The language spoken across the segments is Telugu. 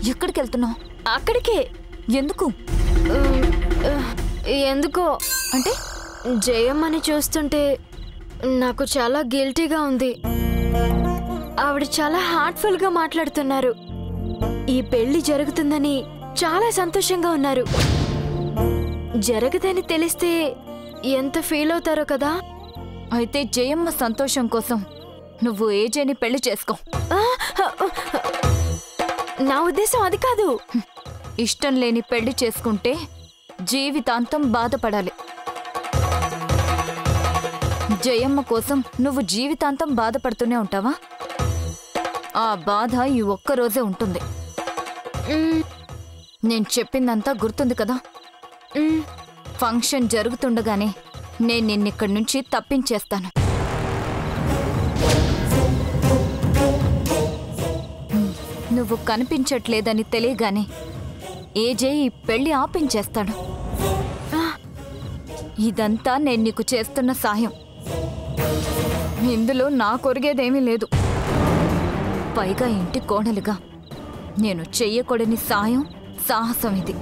ఎక్కడికి వెళ్తున్నావు? అక్కడికే. ఎందుకు? ఎందుకో అంటే జయమ్మని చూస్తుంటే నాకు చాలా గిల్టీగా ఉంది. ఆవిడ చాలా హార్ట్ఫుల్ గా మాట్లాడుతున్నారు. ఈ పెళ్లి జరుగుతుందని చాలా సంతోషంగా ఉన్నారు. జరగదని తెలిస్తే ఎంత ఫీల్ అవుతారో కదా. అయితే జయమ్మ సంతోషం కోసం నువ్వు ఏజేని పెళ్లి చేసుకో. నా ఉద్దేశం అది కాదు. ఇష్టం లేని పెళ్లి చేసుకుంటే జీవితాంతం బాధపడాలి. జయమ్మ కోసం నువ్వు జీవితాంతం బాధపడుతూనే ఉంటావా? ఆ బాధ ఈ ఒక్కరోజే ఉంటుంది. నేను చెప్పిందంతా గుర్తుంది కదా? ఫంక్షన్ జరుగుతుండగానే నేను నిన్నిక్కడి నుంచి తప్పించేస్తాను. నువ్వు కనిపించట్లేదని తెలియగానే ఏజే ఈ పెళ్లి ఆపించేస్తాడు. ఇదంతా నేను నీకు చేస్తున్న సాయం. ఇందులో నా కొరిగేదేమీ లేదు. పైగా ఇంటి కోడలుగా నేను చెయ్యకూడని సాయం, సాహసం ఇది.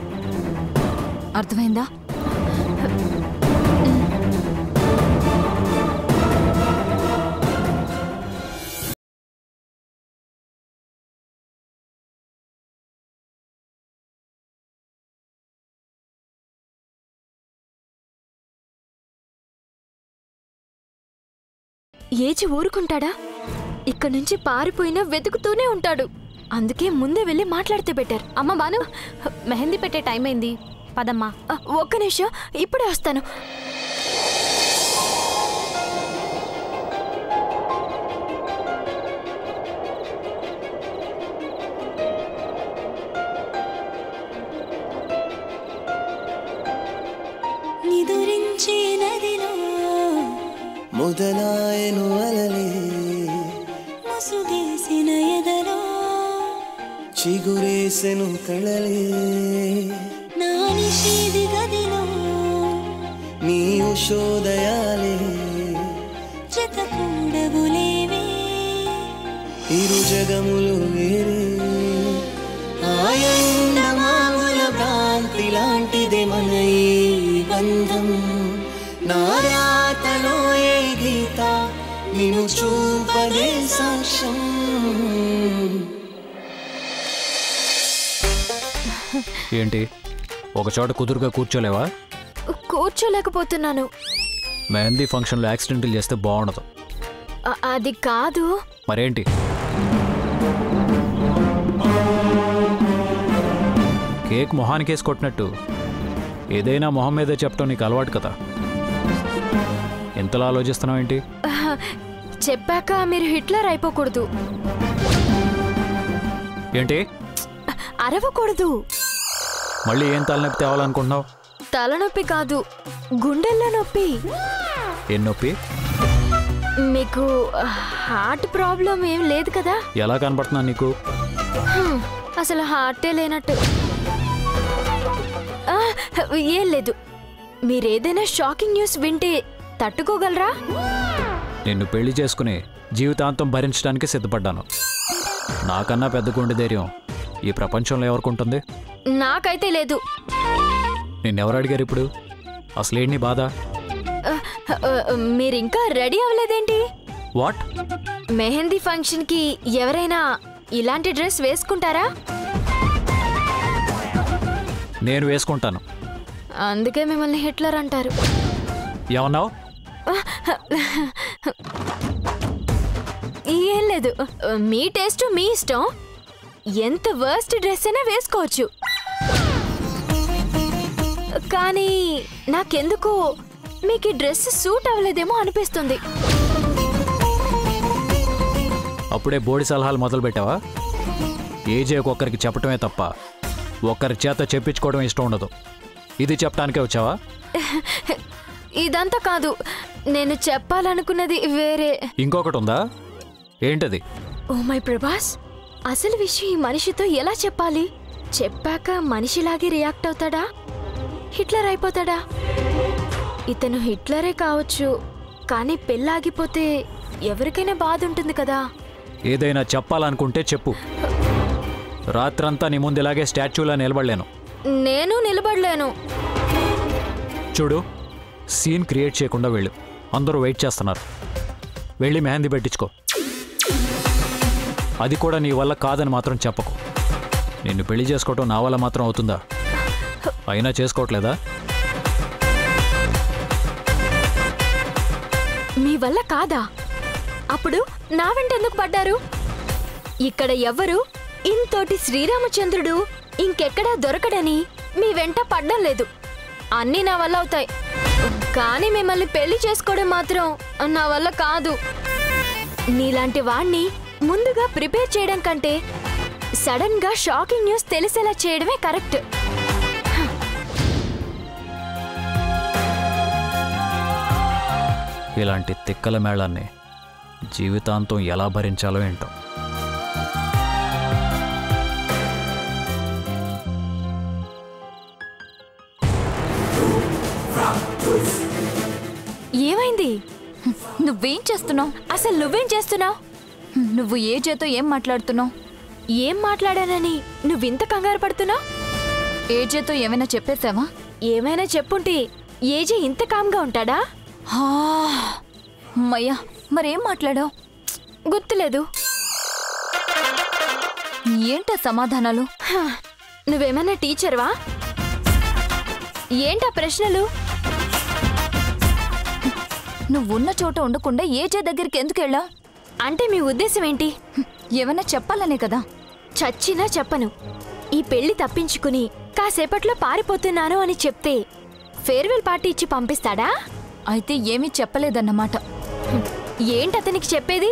అర్థమైందా? ఏజి ఊరుకుంటాడా? ఇక్కడి నుంచి పారిపోయినా వెతుకుతూనే ఉంటాడు. అందుకే ముందే వెళ్ళి మాట్లాడితే బెటర్. అమ్మ బాను, మెహందీ పెట్టే టైం అయింది, పదమ్మా. ఒక్క నిమిషం, ఇప్పుడే వస్తాను. మొదలాయను అలలే ముసుగేసిన ఎదలో చిగురేసెను కళలే నా నిషేధి గదిలో నీ ఉషోదయాలే జతకూడవులేవే ఇరు జగములు వేరే ఆయండమాముల భ్రాంతి లాంటిదే మన ఈ బంధం నారాతలో ఏ గీత నిన్ను చూపదే సాక్ష్యం. ఏంటి ఒకచోట కుదురుగా కూర్చోలేవా? కూర్చోలేకపోతున్నాను. మెహందీ ఫంక్షన్లో యాక్సిడెంట్లు చేస్తే బాగుండదు. అది కాదు. మరేంటి? కేక్ మొహానికేసి కొట్టినట్టు ఏదైనా మొహం మీదే చెప్పడం నీకు అలవాటు కదా. ఎంతలా ఆలోచిస్తున్నావు ఏంటి? చెప్పాక మీరు హిట్లర్ అయిపోకూడదు. ఏంటి? అరవకూడదు. మళ్ళీ ఏం తలనొప్పి తేవాలనుకుంటున్నావు? తలనొప్పి కాదు, గుండెల్లో నొప్పి. ఏం నొప్పి? మీకు హార్ట్ ప్రాబ్లం ఏం లేదు కదా? ఎలా కనబడుతున్నా నీకు? అసలు హార్టే లేనట్టు. ఏం లేదు. మీరేదైనా షాకింగ్ న్యూస్ వింటే తట్టుకోగలరా? నిన్ను పెళ్లి చేసుకుని జీవితాంతం భరించడానికి సిద్ధపడ్డాను. నాకన్నా పెద్ద గుండె ధైర్యం ఈ ప్రపంచంలో ఎవరికుంటుంది? నాకైతే లేదు. నిన్నెవరు అడిగారు ఇప్పుడు? అసలేంటి నీ బాధ? మీరింకా రెడీ అవ్వలేదేంటి? వాట్? మెహందీ ఫంక్షన్ కి ఎవరైనా ఇలాంటి డ్రెస్ వేసుకుంటారా? నేను వేసుకుంటాను. అందుకే మిమ్మల్ని హిట్లర్ అంటారు. ఏమన్నావు? ఏం లేదు. మీ టేస్ట్ మీ ఇష్టం. ఎంత వర్స్ట్ డ్రెస్ అయినా వేసుకోవచ్చు. కానీ నాకెందుకో మీకు ఈ డ్రెస్ సూట్ అవ్వలేదేమో అనిపిస్తుంది. అప్పుడే బోడి సలహాలు మొదలు పెట్టావా? ఏజే ఒక్కొక్కరికి చెప్పటమే తప్ప ఒక్కరి చేత చెప్పించుకోవడం ఇష్టం ఉండదు. ఇది చెప్పడానికే వచ్చావా? ఇదంతా కాదు, నేను చెప్పాలనుకున్నది వేరే. ఇంకొకటి ఉందా? ఏంటది? ఓ మై ప్రభాస్, అసలు విషయం ఈ మనిషితో ఎలా చెప్పాలి? చెప్పాక మనిషిలాగే రియాక్ట్ అవుతాడా? హిట్లర్ అయిపోతాడా? ఇతను హిట్లరే కావచ్చు, కానీ పెళ్ళాగిపోతే ఎవరికైనా బాధ ఉంటుంది కదా. ఏదైనా చెప్పాలనుకుంటే చెప్పు. రాత్రంతా నీ ముందు ఇలాగే స్టాచ్యూలా నిలబడలేను. నేను నిలబడలేను. చూడు, సీన్ క్రియేట్ చేయకుండా వెళ్ళు. అందరూ వెయిట్ చేస్తున్నారు. వెళ్ళి మెహందీ పెట్టించుకో. అది కూడా నీ వల్ల కాదని మాత్రం చెప్పకు. నిన్ను పెళ్లి చేసుకోవటం నా వల్ల మాత్రం అవుతుందా? అయినా చేసుకోవట్లేదా? మీ వల్ల కాదా? అప్పుడు నా వెంట ఎందుకు పడ్డారు? ఇక్కడ ఎవ్వరు ఇంతోటి శ్రీరామచంద్రుడు ఇంకెక్కడా దొరకడని మీ వెంట పడ్డం లేదు. అన్నీ నా వల్ల అవుతాయి, కానీ మిమ్మల్ని పెళ్లి చేసుకోవడం మాత్రం నా వల్ల కాదు. నీలాంటి వాణ్ణి ముందుగా ప్రిపేర్ చేయడం కంటే సడన్ గా షాకింగ్ న్యూస్ తెలిసేలా చేయడమే కరెక్ట్. ఇలాంటి తిక్కల మేళాన్ని జీవితాంతం ఎలా భరించాలో ఏంటో. ఏమైంది? నువ్వేం చేస్తున్నావు? అసలు నువ్వేం చేస్తున్నావు? నువ్వు ఏ చేతో ఏం మాట్లాడుతున్నావు? ఏం మాట్లాడానని నువ్వింత కంగారు పడుతున్నావు? ఏ చేతో ఏమైనా చెప్పేశావా? ఏమైనా చెప్పుంటే ఏజే ఇంత కామ్గా ఉంటాడా? అమ్మయ్యా, మరేం మాట్లాడావు? గుర్తులేదు. ఏంటా సమాధానాలు? నువ్వేమైనా టీచర్వా? ఏంటా ప్రశ్నలు? నువ్వున్న చోట ఉండకుండా ఏజే దగ్గరికి ఎందుకు వెళ్ళావు? అంటే మీ ఉద్దేశం ఏంటి? ఏమైనా చెప్పాలనే కదా. చచ్చినా చెప్పను. ఈ పెళ్లి తప్పించుకుని కాసేపట్లో పారిపోతున్నాను అని చెప్తే ఫేర్వెల్ పార్టీ ఇచ్చి పంపిస్తాడా? అయితే ఏమీ చెప్పలేదన్నమాట. ఏంటతనికి చెప్పేది?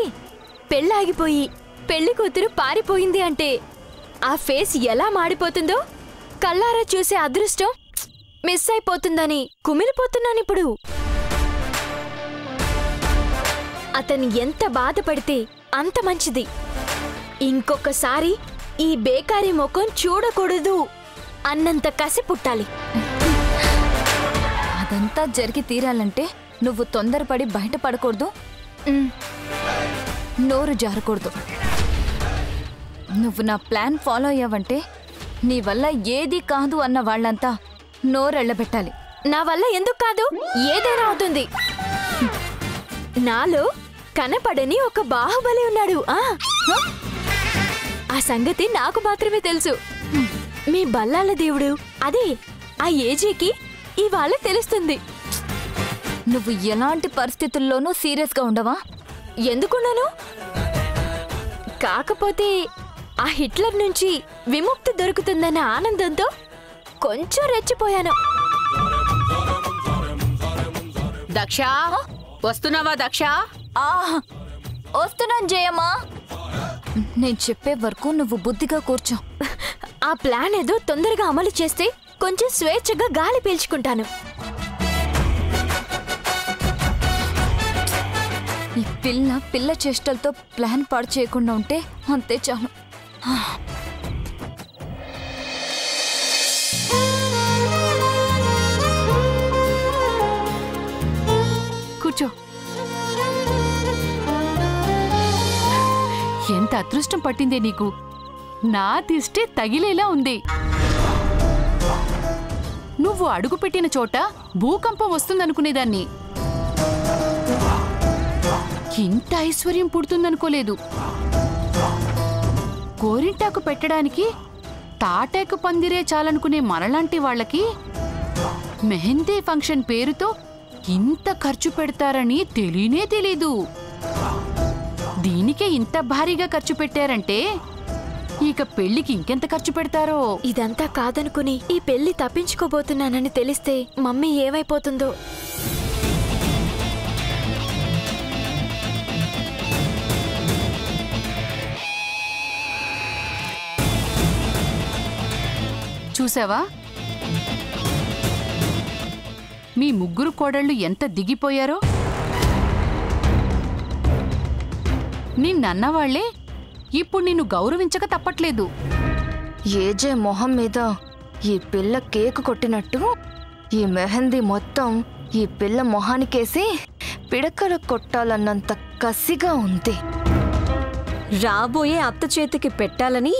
పెళ్ళాగిపోయి పెళ్లి కూతురు పారిపోయింది అంటే ఆ ఫేస్ ఎలా మాడిపోతుందో కళ్ళారా చూసే అదృష్టం మిస్ అయిపోతుందని కుమిలిపోతున్నానిప్పుడు. అతను ఎంత బాధపడితే అంత మంచిది. ఇంకొకసారి ఈ బేకారీ ముఖం చూడకూడదు అన్నంత కసి పుట్టాలి. అదంతా జరిగి తీరాలంటే నువ్వు తొందరపడి బయటపడకూడదు, నోరు జారకూడదు. నువ్వు నా ప్లాన్ ఫాలో అయ్యావంటే నీ వల్ల ఏదీ కాదు అన్న వాళ్ళంతా నోరెళ్ళబెట్టాలి. నా వల్ల ఎందుకు కాదు? ఏదైనా అవుతుంది. నాలో కనపడని ఒక బాహుబలి ఉన్నాడు. ఆ సంగతి నాకు మాత్రమే తెలుసు. మీ బల్లాల దేవుడు అదే ఆ ఏజీకి ఇవాళ తెలుస్తుంది. నువ్వు ఎలాంటి పరిస్థితుల్లోనూ సీరియస్గా ఉండవా? ఎందుకున్నాను? కాకపోతే ఆ హిట్లర్ నుంచి విముక్తి దొరుకుతుందన్న ఆనందంతో కొంచెం రెచ్చిపోయాను. దక్ష, వస్తున్నావా దక్ష? వస్తున్నాను జయమ్మా. నేను చెప్పే వరకు నువ్వు బుద్ధిగా కూర్చో. ఆ ప్లాన్ ఏదో తొందరగా అమలు చేస్తే కొంచెం స్వేచ్ఛగా గాలి పీల్చుకుంటాను. ఈ పిల్ల చేష్టలతో ప్లాన్ పాడు చేయకుండా ఉంటే అంతే చాలు. కూర్చో. ఎంత అదృష్టం పట్టిందే నీకు. నా దిష్టి తగిలేలా ఉంది. నువ్వు అడుగుపెట్టిన చోట భూకంపం వస్తుందనుకునేదాన్ని. ఇంత ఐశ్వర్యం పుడుతుందనుకోలేదు. గోరింటాకు పెట్టడానికి తాటాకు పందిరే చాలనుకునే మనలాంటి వాళ్ళకి మెహందీ ఫంక్షన్ పేరుతో ఇంత ఖర్చు పెడతారని తెలియనే తెలీదు. దీనికే ఇంత భారీగా ఖర్చు పెట్టారంటే ఇక పెళ్లికి ఇంకెంత ఖర్చు పెడతారో. ఇదంతా కాదనుకుని ఈ పెళ్లి తప్పించుకోబోతున్నానని తెలిస్తే మమ్మీ ఏమైపోతుందో. చూసావా, మీ ముగ్గురు కోడళ్ళు ఎంత దిగిపోయారో. నిన్నన్నవాళ్లే ఇప్పుడు నిన్ను గౌరవించక తప్పట్లేదు. ఏజే మొహం మీద ఈ పిల్ల కేకు కొట్టినట్టు ఈ మెహందీ మొత్తం ఈ పిల్ల మొహానికేసి పిడకల కొట్టాలన్నంత కసిగా ఉంది. రాబోయే అత్త చేతికి పెట్టాలని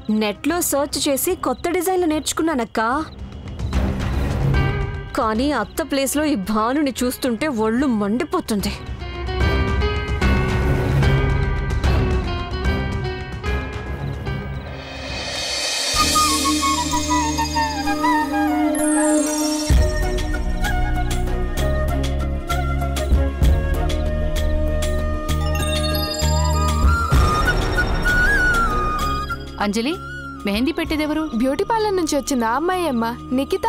నెట్లో సర్చ్ చేసి కొత్త డిజైన్లు నేర్చుకున్నానక్కా. కానీ అత్త ప్లేస్లో ఈ భానుని చూస్తుంటే ఒళ్ళు మండిపోతుంది. అంజలి, మెహందీ పెట్టేదెవరు? బ్యూటీ పార్లర్ నుంచి వచ్చింది ఆ అమ్మాయి అమ్మ, నిఖిత.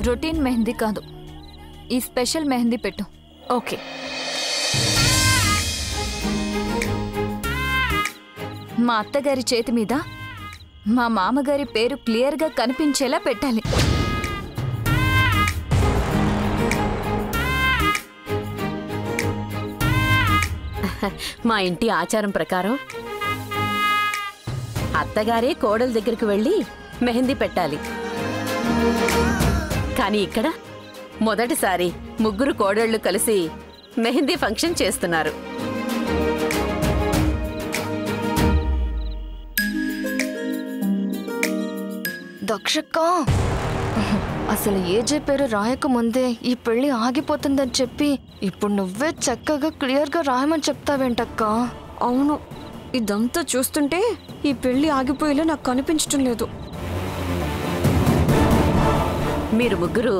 రొటీన్ మెహందీ కాదు, ఈ స్పెషల్ మెహందీ పెట్టు. ఓకే. మా అత్తగారి చేతి మీద మా మామగారి పేరు క్లియర్గా కనిపించేలా పెట్టాలి. మా ఇంటి ఆచారం ప్రకారం అత్తగారే కోడల దగ్గరికి వెళ్ళి మెహందీ పెట్టాలి. కానీ ఇక్కడ మొదటిసారి ముగ్గురు కోడళ్ళు కలిసి మెహందీ ఫంక్షన్ చేస్తున్నారు. దక్షక్క, అసలు ఏజే పేరు రాయకముందే ఈ పెళ్లి ఆగిపోతుందని చెప్పి ఇప్పుడు నువ్వే చక్కగా క్లియర్గా రాయమని చెప్తావేంటక్క? అవును, ఇదంతా చూస్తుంటే ఈ పెళ్లి ఆగిపోయేలా నాకు కనిపించటం లేదు. మీరు ముగ్గురు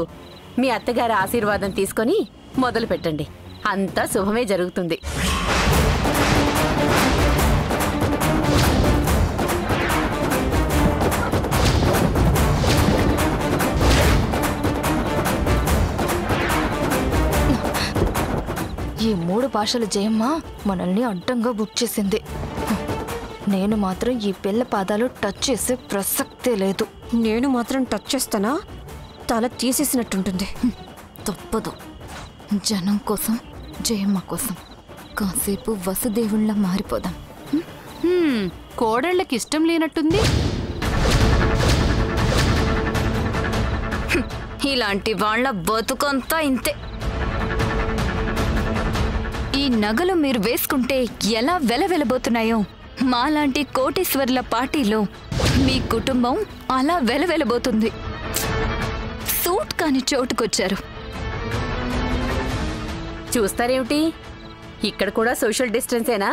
మీ అత్తగారి ఆశీర్వాదం తీసుకొని మొదలు పెట్టండి. అంతా శుభమే జరుగుతుంది. ఈ 3 భాషల జయమ్మ మనల్ని అడ్డంగా బుక్ చేసింది. నేను మాత్రం ఈ పిల్ల పాదాలు టచ్ చేసే ప్రసక్తే లేదు. నేను మాత్రం టచ్ చేస్తానా తల తీసేసినట్టుంటుంది. తప్పదు. జనం కోసం, జయమ్మ కోసం కాసేపు వసుదేవుళ్ళ మారిపోదాం. కోడళ్ళకి ఇష్టం లేనట్టుంది. ఇలాంటి వాళ్ళ బతుకంతా ఇంతే. ఈ నగలు మీరు వేసుకుంటే ఎలా వెలవెలబోతున్నాయో మాలాంటి కోటీశ్వర్ల పార్టీలో మీ కుటుంబం అలా వెలవెలబోతుంది. సూట్ కాని చోటుకొచ్చారు. చూస్తారేమిటి? ఇక్కడ కూడా సోషల్ డిస్టెన్సేనా?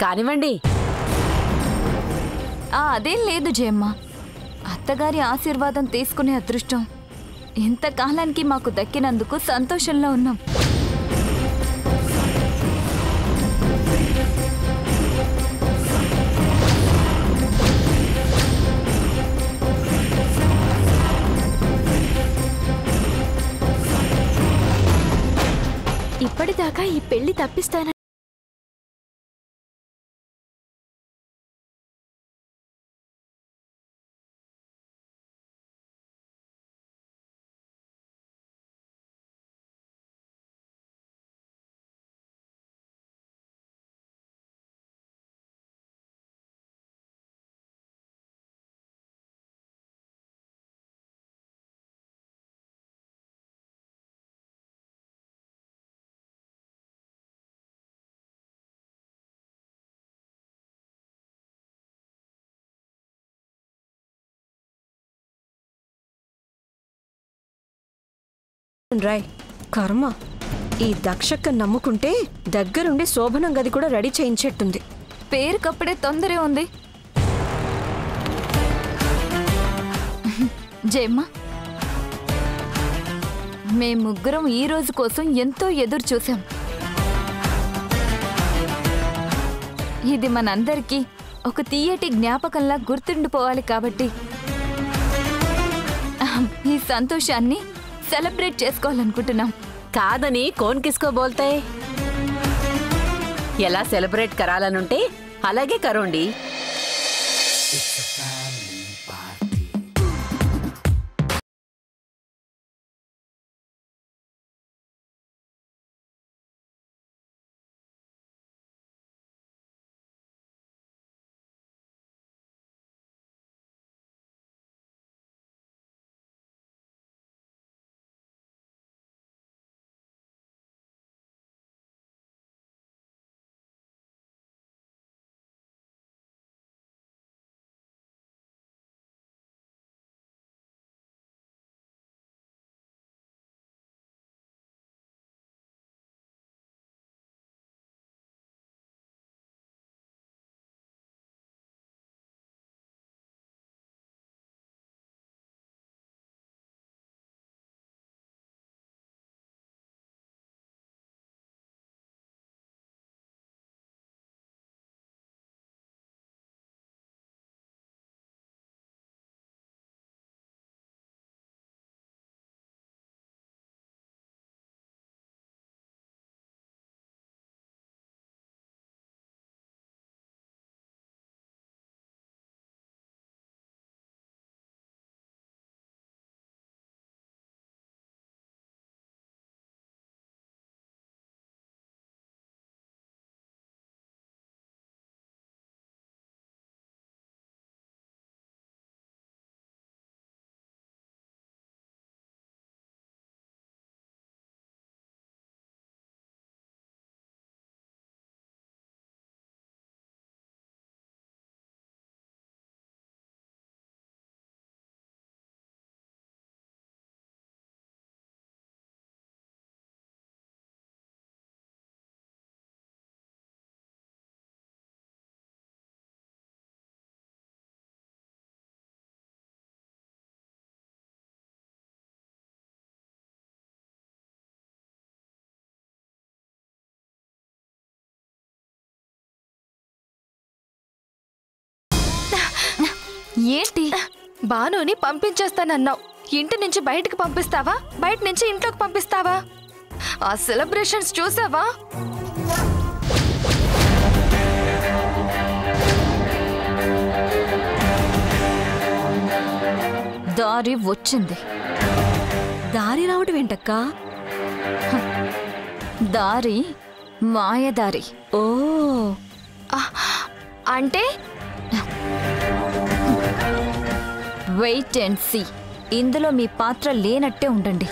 కానివ్వండి. అదేం లేదు జయమ్మ. అత్తగారి ఆశీర్వాదం తీసుకునే అదృష్టం ఇంతకాలానికి మాకు దక్కినందుకు సంతోషంలో ఉన్నాం. ఇప్పటిదాకా ఈ పెళ్లి తప్పిస్తాన రాయ్ కర్మ. ఈ దక్షక్క నమ్ముకుంటే దగ్గరుండి శోభనం గది కూడా రెడీ చేయించేట్టుంది. పేరుకప్పుడే తొందరే ఉంది. జయమ్మ, మేం ముగ్గురం ఈ రోజు కోసం ఎంతో ఎదురు చూసాం. ఇది మనందరికీ ఒక తీయటి జ్ఞాపకంలా గుర్తుండిపోవాలి కాబట్టి ఈ సంతోషాన్ని సెలబ్రేట్ చేసుకోవాలనుకుంటున్నాం. కాదని కోన్ కిస్కో బోల్తాయి. ఎలా సెలబ్రేట్ కరాలనుంటే అలాగే కరోండి. ఏంటి? బానుని పంపించేస్తానన్నావు. ఇంటి నుంచి బయటికి పంపిస్తావా? బయట నుంచి ఇంట్లోకి పంపిస్తావా? ఆ సెలబ్రేషన్స్ చూసావా? దారి వచ్చింది. దారి రావటం ఏంటక్కా? దారి మాయదారి. ఓ, అంటే వెయిట్ అండ్ సీ. ఇందులో మీ పాత్ర లేనట్టే ఉండండి.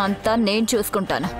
అంతా నేను చూసుకుంటాను.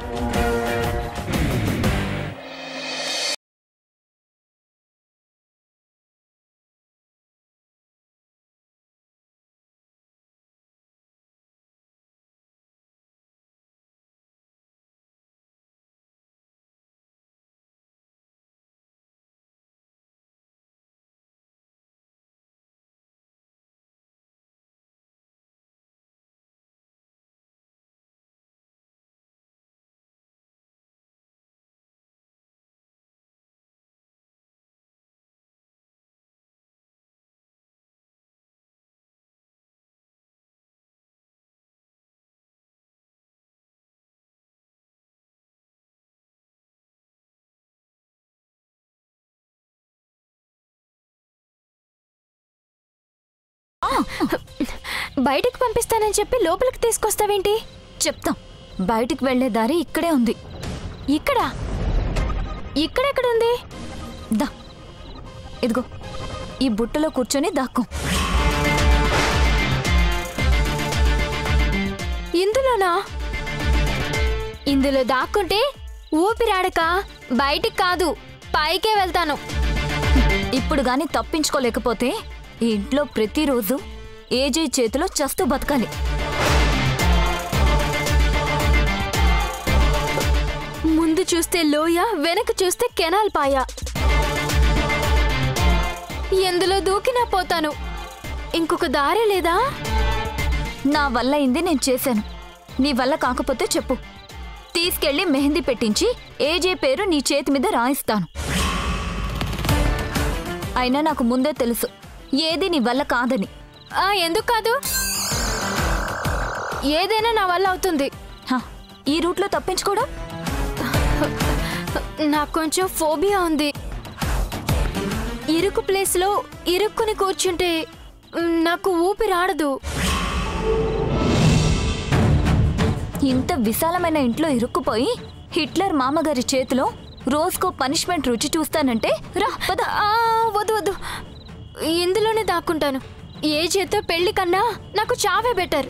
బయటకు పంపిస్తానని చెప్పి లోపలికి తీసుకొస్తావేంటి? చెప్తాం. బయటికి వెళ్లే దారి ఇక్కడే ఉంది. ఇక్కడ? ఇక్కడెక్కడుంది? దా, ఇదిగో ఈ బుట్టలో కూర్చొని దాక్కో. ఇందులోనా? ఇందులో దాక్కుంటే ఊపిరాడక బయటికి కాదు, పైకే వెళ్తాను. ఇప్పుడు గాని తప్పించుకోలేకపోతే ఈ ఇంట్లో ప్రతిరోజు ఏజే చేతిలో చస్తూ బతకాలి. ముందు చూస్తే లోయ, వెనక చూస్తే కెనాల్ పాయ. ఎందులో దూకినా పోతాను. ఇంకొక దారి లేదా? నా వల్ల అయింది నేను చేశాను. నీ వల్ల కాకపోతే చెప్పు. తీసుకెళ్లి మెహందీ పెట్టించి ఏజే పేరు నీ చేతి మీద రాయిస్తాను. అయినా నాకు ముందే తెలుసు ఏది నీ వల్ల కాదని. ఎందుకు కాదు, ఏదైనా నా వల్ల అవుతుంది. ఈ రూట్లో తప్పించుకోవడం? నాకు కొంచెం ఫోబియా ఉంది. ఇరుకు ప్లేస్లో ఇరుక్కుని కూర్చుంటే నాకు ఊపిరాడదు. ఇంత విశాలమైన ఇంట్లో ఇరుక్కుపోయి హిట్లర్ మామగారి చేతిలో రోజుకో పనిష్మెంట్ రుచి చూస్తానంటే రా పద. వద్దు వద్దు, ఇందులోనే దాక్కుంటాను. ఏ చేతో పెళ్లి కన్నా నాకు చావే బెటర్.